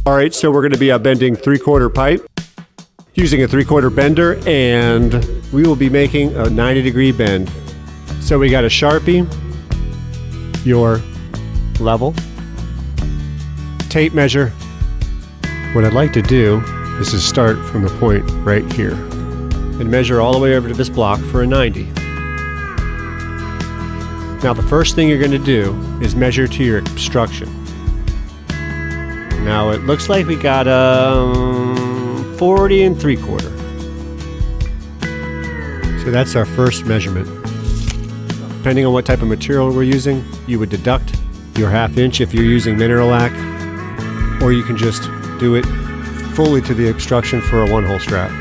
All right, so we're going to be bending 3/4 pipe using a 3/4 bender, and we will be making a 90-degree bend. So we got a Sharpie, your level, tape measure. What I'd like to do is to start from the point right here and measure all the way over to this block for a 90. Now the first thing you're going to do is measure to your obstruction. Now it looks like we got 40 3/4. So that's our first measurement. Depending on what type of material we're using, you would deduct your 1/2 inch if you're using Mineralac, or you can just do it fully to the obstruction for a 1-hole strap.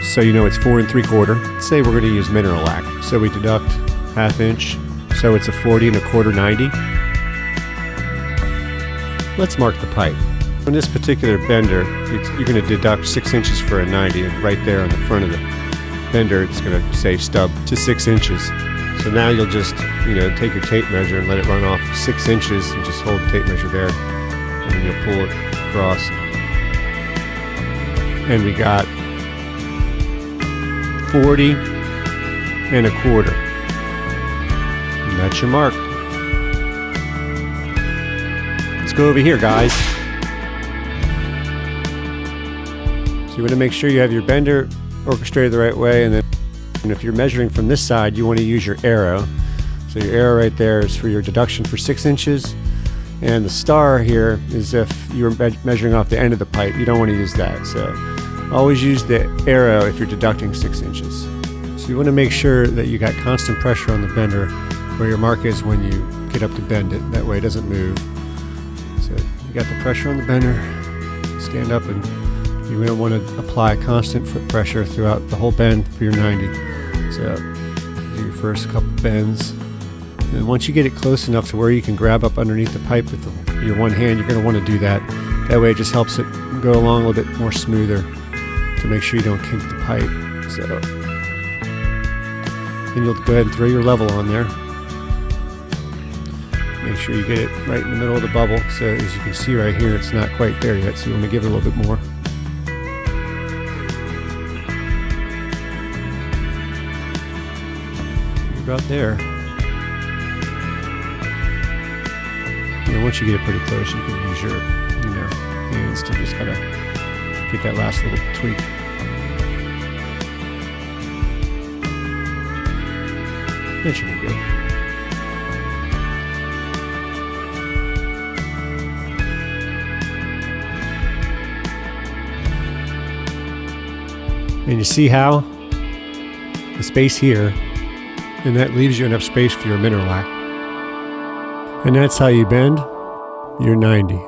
So you know it's 4 3/4. Let's say we're going to use Mineralac. So we deduct 1/2 inch, so it's a 40 1/4 90. Let's mark the pipe. On this particular bender, you're going to deduct 6 inches for a 90, and right there on the front of the bender, it's going to say stub to 6 inches. So now you'll just, take your tape measure and let it run off 6 inches, and just hold the tape measure there, and then you'll pull it across. And we got 40 1/4. And that's your mark. Let's go over here, guys. So you want to make sure you have your bender orchestrated the right way, and if you're measuring from this side, you want to use your arrow. So your arrow right there is for your deduction for 6 inches, and the star here is if you're measuring off the end of the pipe. You don't want to use that. So always use the arrow if you're deducting 6 inches. So you want to make sure that you got constant pressure on the bender where your mark is when you get up to bend it. That way it doesn't move. So you got the pressure on the bender. Stand up, and you're going to want to apply constant foot pressure throughout the whole bend for your 90. So do your first couple bends. And once you get it close enough to where you can grab up underneath the pipe with your one hand, you're going to want to do that. That way it just helps it go along a little bit more smoother to make sure you don't kink the pipe. So then you'll go ahead and throw your level on there. Make sure you get it right in the middle of the bubble. So as you can see right here, it's not quite there yet, so you want to give it a little bit more. You're about there. And once you get it pretty close, you can use your hands to just kind of get that last little tweak. That should be good. And you see how the space here, and that leaves you enough space for your Mineralac. And that's how you bend your 90.